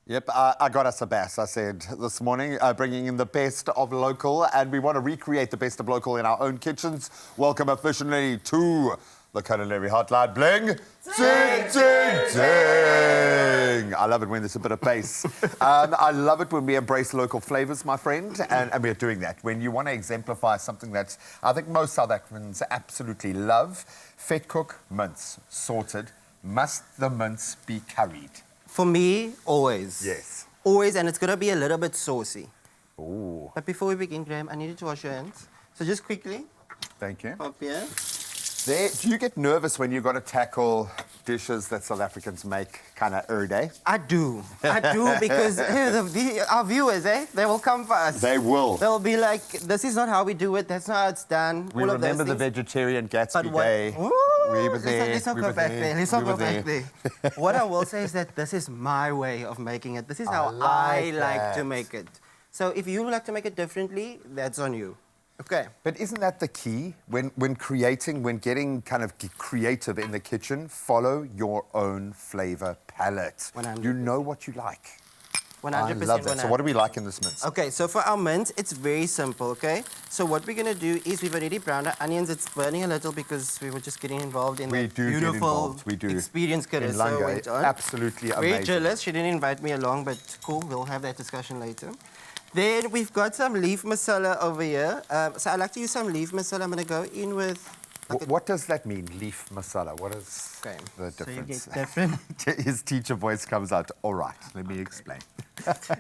Yep, I got us a bass, I said this morning, bringing in the best of local, and we want to recreate the best of local in our own kitchens. Welcome officially to the Culinary Hotline. Bling! Ding, ding, ding! I love it when there's a bit of bass. I love it when we embrace local flavours, my friend, and we're doing that. When you want to exemplify something that I think most South Africans absolutely love, vetkoek mince, sorted. Must the mince be curried? For me, always. Yes. Always, and it's going to be a little bit saucy. Ooh. But before we begin, Graham, I need you to wash your hands. So just quickly, Thank you. up here. Do you get nervous when you've got to tackle dishes that South Africans make kind of every day? I do, because our viewers, they will come for us. They will. They'll be like, this is not how we do it, that's not how it's done. We remember the vegetarian Gatsby Day. Ooh, We were there. Let's not we go were back there. there. Let's not we go were back there. What I will say is that this is my way of making it. This is how I like to make it. So if you like to make it differently, that's on you. Okay. But isn't that the key? When getting kind of creative in the kitchen, follow your own flavour palette. 100%. You know what you like. 100%. I love that. So what do we like in this mince? Okay, so for our mince, it's very simple, okay? So what we're going to do is we've already browned our onions. It's burning a little because we were just getting involved in that beautiful experience Carissa went on. Absolutely amazing. Very jealous. She didn't invite me along, but cool. We'll have that discussion later. Then we've got some leaf masala over here. So I like to use some leaf masala. I'm going to go in with... What does that mean, leaf masala? What is the difference? So you get different... His teacher voice comes out. All right, let me explain.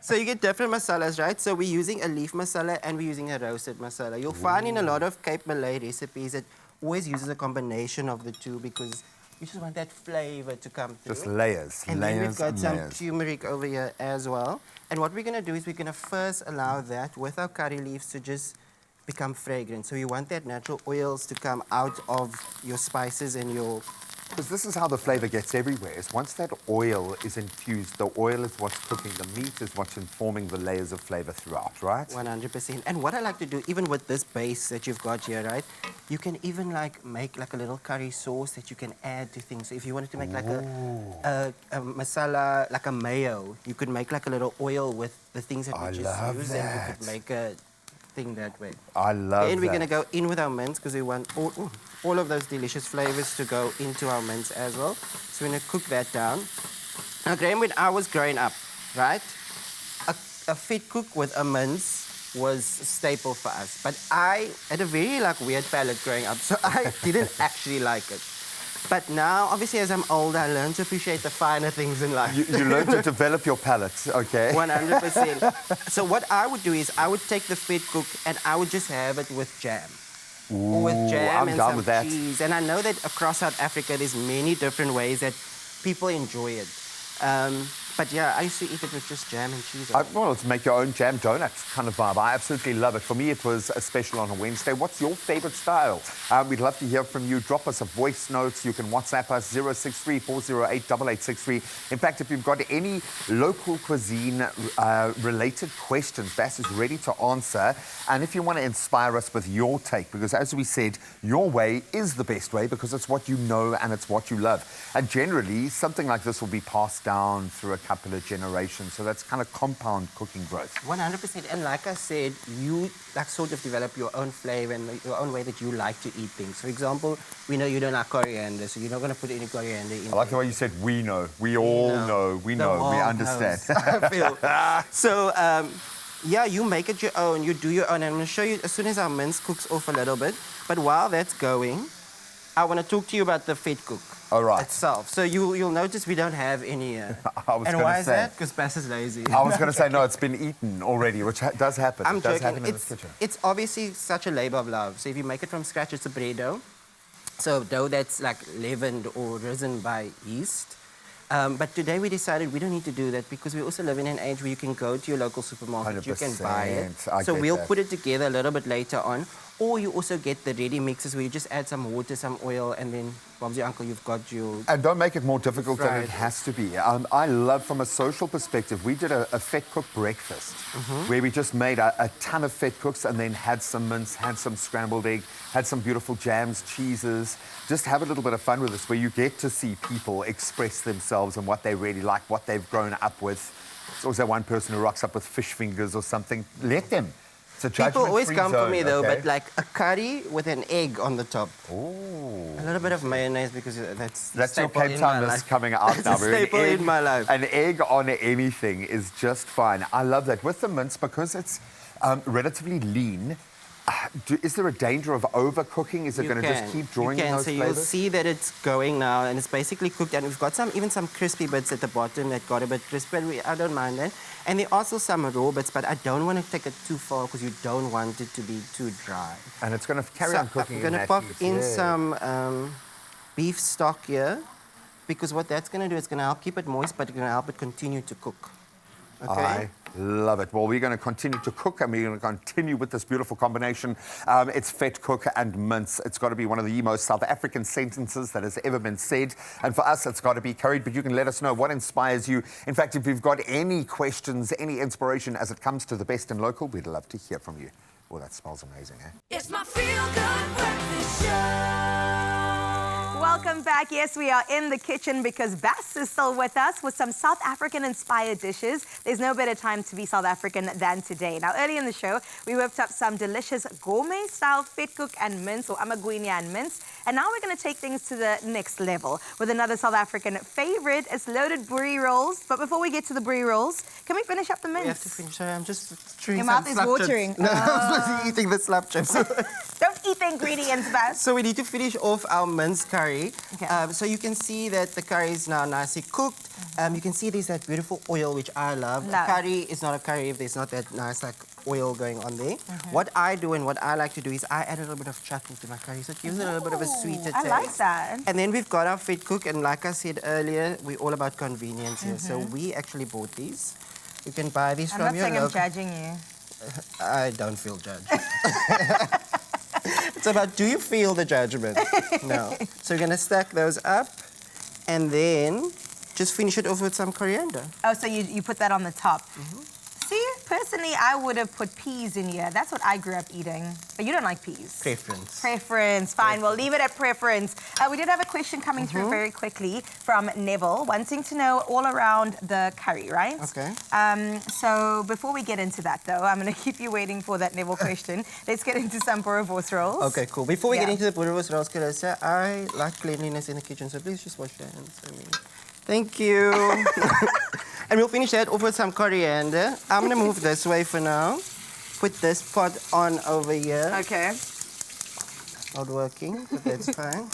So you get different masalas, right? So we're using a leaf masala and we're using a roasted masala. You'll find in a lot of Cape Malay recipes it always uses a combination of the two because you just want that flavor to come through. Just layers, and layers, then we've got and some layers. turmeric over here as well. And what we're going to do is we're going to first allow that with our curry leaves to just become fragrant. So you want that natural oils to come out of your spices and your... Because this is how the flavour gets everywhere. Is once that oil is infused, the oil is what's cooking the meat, is what's informing the layers of flavour throughout, right? 100%. And what I like to do, even with this base that you've got here, right? You can even make like a little curry sauce that you can add to things. So if you wanted to make like a masala, like a mayo, you could make like a little oil with the things that we just use, and you could make a thing that way. I love And we're going to go in with our mince because we want all of those delicious flavors to go into our mince as well. So we're going to cook that down. Now, Graham, when I was growing up, right, a vetkoek with a mince was a staple for us. But I had a very weird palate growing up, so I didn't actually like it. But now, obviously, as I'm older, I learn to appreciate the finer things in life. You learn to develop your palate, okay? 100%. So what I would do is I would take the vetkoek and I would just have it with jam. Ooh, Or with jam and some with that. cheese. And I know that across South Africa, there's many different ways that people enjoy it. But yeah, I used to eat it with just jam and cheese. Well, it's make your own jam donut kind of vibe. I absolutely love it. For me, it was a special on a Wednesday. What's your favourite style? We'd love to hear from you. Drop us a voice note. You can WhatsApp us 063 408 8863. In fact, if you've got any local cuisine related questions, Bass is ready to answer. And if you want to inspire us with your take, because as we said, your way is the best way because it's what you know and it's what you love. And generally, something like this will be passed down through a couple of generations, so that's kind of compound cooking growth. 100%. And like I said, you sort of develop your own flavor and your own way that you like to eat things. For example, we know you don't like coriander, so you're not going to put any coriander in. I like the way you said we know. We all know. We know. We understand. I feel. So, yeah, you make it your own. You do your own. And I'm going to show you as soon as our mince cooks off a little bit. But while that's going, I want to talk to you about the vetkoek itself. So you'll notice we don't have any here. And why is that? Because Bass is lazy. I was going to say, no, it's been eaten already, which does happen. I'm it does joking. happen in the kitchen. It's obviously such a labour of love. So if you make it from scratch, it's a bread dough. So dough that's leavened or risen by yeast. But today we decided we don't need to do that because we also live in an age where you can go to your local supermarket, you can buy it. So we'll put it together a little bit later on. Or you also get the ready mixes where you just add some water, some oil, and then, Bob's your uncle, you've got your... And don't make it more difficult than it has to be. I love, from a social perspective, we did a vetkoek breakfast where we just made a ton of vetkoeks and then had some mince, had some scrambled egg, had some beautiful jams, cheeses. Just have a little bit of fun with this where you get to see people express themselves and what they really like, what they've grown up with. There's always that one person who rocks up with fish fingers or something. Let them. It's a People always judgment-free come for zone, me though, okay? but like a curry with an egg on the top. Ooh. A little bit of mayonnaise because that's Your staple Cape in my Townness life. coming out It's now. a staple in my life. An egg on anything is just fine. I love that. With the mince, because it's relatively lean, is there a danger of overcooking? Is it going to just keep drawing in those so flavors? you'll see that it's going now, and it's basically cooked, and we've got even some crispy bits at the bottom that got a bit crispy, and I don't mind that. And there are also some raw bits, but I don't want to take it too far because you don't want it to be too dry. And it's going to carry on cooking. I'm going to pop in some beef stock here, because what that's going to do is going to help keep it moist, but it's going to help it continue to cook. Okay? I love it. Well, we're going to continue to cook, and we're going to continue with this beautiful combination. It's vet cook and mince. It's got to be one of the most South African sentences that has ever been said. And for us, it's got to be curried. But you can let us know what inspires you. In fact, if you've got any questions, any inspiration as it comes to the best in local, we'd love to hear from you. Oh, that smells amazing, eh? It's my feel-good breakfast show. Welcome back. Yes, we are in the kitchen because Bass is still with us with some South African-inspired dishes. There's no better time to be South African than today. Now, early in the show, we whipped up some delicious gourmet-style vet cook and mince, or amagwinya and mince. And now we're going to take things to the next level with another South African favorite. It's loaded boerie rolls. But before we get to the boerie rolls, can we finish up the mince? We have to finish. Sorry, I'm just chewing Your some mouth is slap watering. chips. No, I'm busy eating the slap chips. Don't eat the ingredients, Bass. So we need to finish off our mince curry. Okay. So you can see that the curry is now nicely cooked. You can see there's that beautiful oil, which I love. Love. A curry is not a curry if there's not that nice like oil going on there. What I do and what I like to do is I add a little bit of chutney to my curry, so it gives it a little bit of a sweeter taste. I like that. And then we've got our vet cook, and like I said earlier, we're all about convenience here. So we actually bought these. You can buy these I'm from not your saying I'm local... judging you. I don't feel judged. It's about, do you feel the judgment? No. So we're going to stack those up and then just finish it off with some coriander. Oh, so you put that on the top. See, personally, I would have put peas in here. That's what I grew up eating. But you don't like peas. Preference. Preference. Fine, we'll leave it at preference. We did have a question coming through very quickly from Neville, wanting to know all around the curry, right? Okay. So before we get into that, though, I'm going to keep you waiting for that Neville question. Let's get into some boerewors rolls. Okay, cool. Before we get Yeah. into the boerewors rolls, Carissa, I like cleanliness in the kitchen, so please just wash your hands for me. Thank you. And we'll finish that off with some coriander. I'm going to move this way for now. Put this pot on over here. Okay. Not working, but that's fine.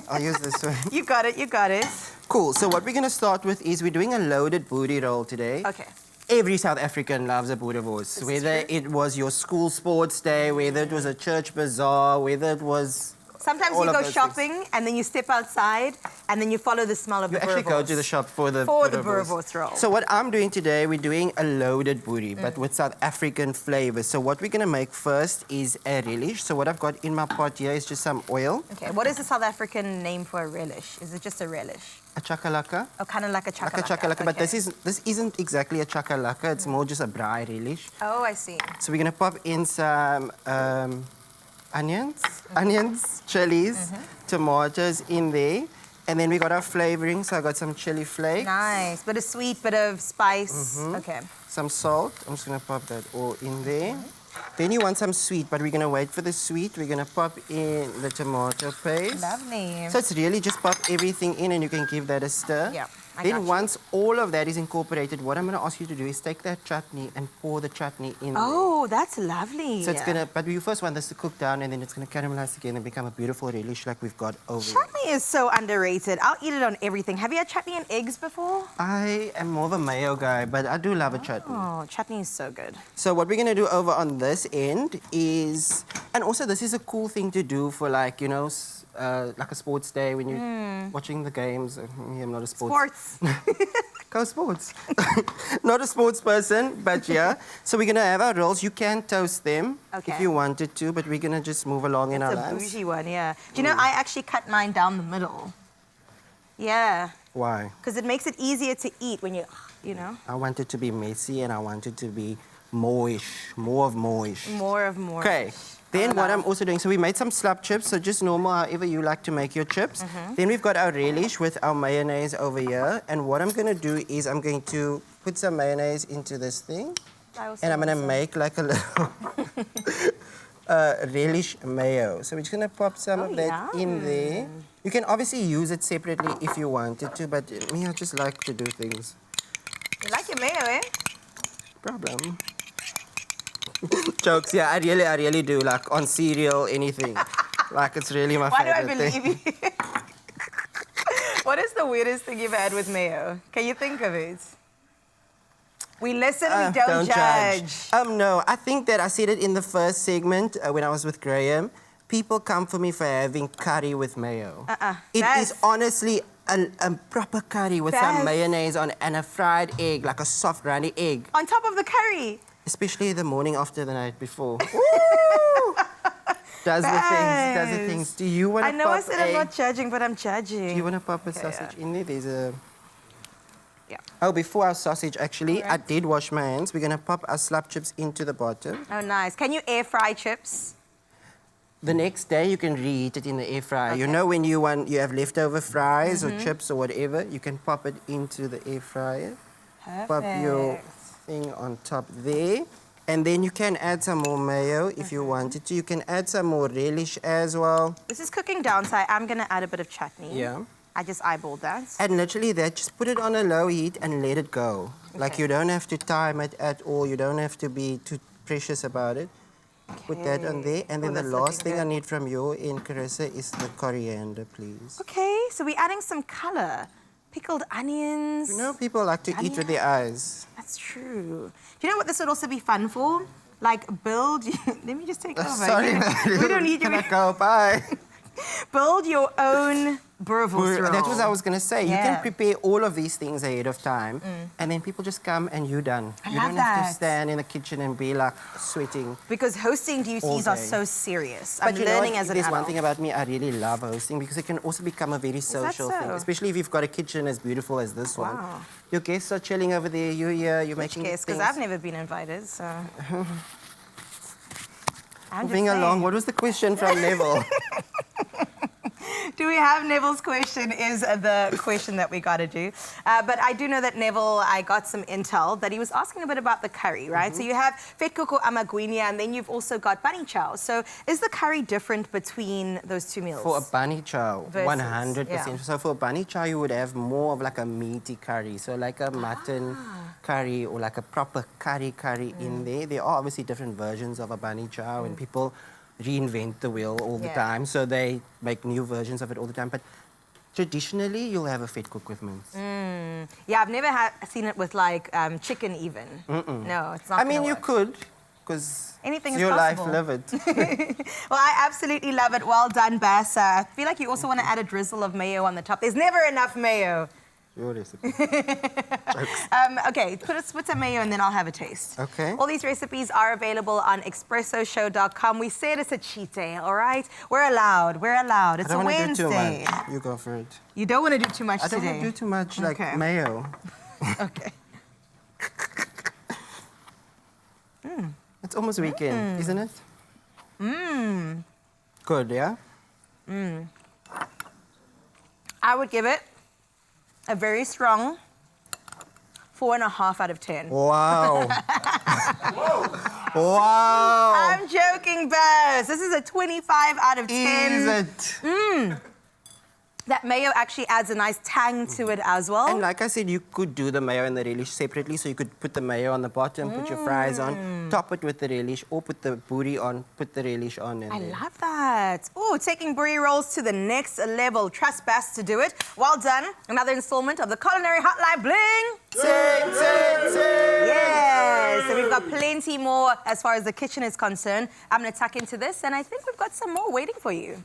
I'll use this one. You got it, you got it. Cool. So what we're going to start with is we're doing a loaded boerie roll today. Okay. Every South African loves a boerewors. Whether it was your school sports day, whether it was a church bazaar, whether it was... Sometimes all you of go those shopping things. and then you step outside and then you follow the smell of You the actually go boerewors. to the shop for the boerewors roll. So what I'm doing today, we're doing a loaded boerie, but with South African flavors. So what we're going to make first is a relish. So what I've got in my pot here is just some oil. Okay, what is the South African name for a relish? Is it just a relish? A chakalaka. Oh, kind of like a chakalaka. Like a chakalaka, but Okay. this isn't exactly a chakalaka. It's more just a braai relish. Oh, I see. So we're going to pop in some onions, chilies, tomatoes in there. And then we got our flavoring. So I got some chili flakes, Nice. Bit of sweet, bit of spice. Okay. some salt. I'm just going to pop that all in there. Then you want some sweet, but we're going to wait for the sweet. We're going to pop in the tomato paste. Lovely. So it's really just pop everything in and you can give that a stir. Yeah, I got Then you. once all of that is incorporated, what I'm going to ask you to do is take that chutney and pour the chutney in there. Oh, that's lovely. So it's gonna, but you first want this to cook down and then it's gonna caramelize again and become a beautiful relish like we've got over here. Chutney is so underrated. I'll eat it on everything. Have you had chutney and eggs before? I am more of a mayo guy, but I do love a chutney. Oh, chutney is so good. So what we're gonna do over on this end is, and also this is a cool thing to do for like, you know, like a sports day when you're watching the games. I'm not a sports. Go sports. Not a sports person, but yeah. So we're gonna have our rolls. You can toast them if Okay. you wanted to, but we're gonna just move along in our It's a lives. bougie one, yeah. Do you know, I actually cut mine down the middle. Yeah, Why? because it makes it easier to eat when you know. I want it to be messy and I want it to be moish, more of moish. More of more. Okay. Then what I'm also doing, so we made some slab chips, so just normal, however you like to make your chips. Then we've got our relish with our mayonnaise over here. And what I'm going to do is I'm going to put some mayonnaise into this thing. And I'm going to make like a little relish mayo. So we're just going to pop some of that in there. You can obviously use it separately if you wanted to, but me, I just like to do things. You like your mayo, eh? Problem. Jokes, yeah, I really do, like on cereal, anything. Like, it's really my Why do I favorite thing. believe you? What is the weirdest thing you've had with mayo? Can you think of it? We listen, we don't judge. No, I think that I said it in the first segment when I was with Graham. People come for me for having curry with mayo. It is honestly a proper curry with some mayonnaise on and a fried egg, like a soft runny egg. On top of the curry. Especially the morning after the night before. Woo! Does the things. Do you want to pop I know I said I'm not judging, but I'm judging. Do you want to pop a sausage in there? There's a... Yeah. Oh, before our sausage, actually, I did wash my hands. We're going to pop our slab chips into the bottom. Oh, nice. Can you air fry chips? The next day, you can reheat it in the air fryer. You know when you have leftover fries or chips or whatever, you can pop it into the air fryer. Perfect. Pop your thing on top there. And then you can add some more mayo if you wanted to. You can add some more relish as well. This is cooking down, so I'm going to add a bit of chutney. Yeah. I just eyeballed that. And literally that, just put it on a low heat and let it go. Like, you don't have to time it at all. You don't have to be too precious about it. Put that on there. And then the last thing I need from your end, Carissa, is the coriander, please. Okay, so we're adding some color. Pickled onions. You know, people like to eat with their eyes. That's true. Do you know what this would also be fun for? Like, build... Let me just take over. Sorry, we don't need you. Can I go? Bye. Build your own boerewors roll. That's what I was going to say. You Yeah. can prepare all of these things ahead of time, and then people just come and you're done. I You love don't have that. to stand in the kitchen and be like sweating. Because hosting duties All are day. so serious. But I'm you know learning what? as an There's adult. one thing about me, I really love hosting because it can also become a very social thing. so? Especially if you've got a kitchen as beautiful as this one. Wow. Your guests are chilling over there, you're here, you're Which making case? Because things. I've never been invited, so... I'm just Moving along, saying. what was the question from Neville? Do we have Neville's question is the question that we got to do. But I do know that Neville, I got some intel that he was asking a bit about the curry, right? So you have vetkuku amaguinia and then you've also got bunny chow. So is the curry different between those two meals? For a bunny chow, Versus, 100%. yeah. So for a bunny chow, you would have more of like a meaty curry. So like a mutton curry or like a proper curry in there. There are obviously different versions of a bunny chow and people reinvent the wheel all the time. So they make new versions of it all the time. But traditionally, you'll have a vetkoek with mince. Yeah, I've never seen it with like chicken even. No, it's not I mean, gonna you work. could, because Anything it's is your life, possible. live it. Well, I absolutely love it. Well done, Bass. I feel like you also want to add a drizzle of mayo on the top. There's never enough mayo. Your recipe. Okay, put some mayo and then I'll have a taste. Okay. All these recipes are available on expressoshow.com. We said it's a cheat day, all right? We're allowed. We're allowed. It's I a don't want to do too Wednesday. much. You go for it. You don't want to do too much I don't today. want to do too much, like Okay. mayo. Okay. It's almost weekend, isn't it? Good, yeah? I would give it a very strong 4.5 out of 10. Wow. Wow. I'm joking, Buzz. This is a 25 out of 10. Is it? That mayo actually adds a nice tang to it as well. And like I said, you could do the mayo and the relish separately. So you could put the mayo on the bottom, put your fries on, top it with the relish, or put the booty on, put the relish on. And I then- love that. Oh, taking brie rolls to the next level. Trust Bass to do it. Well done. Another installment of the Culinary Hotline Bling. Yes. So we've got plenty more as far as the kitchen is concerned. I'm going to tuck into this, and I think we've got some more waiting for you.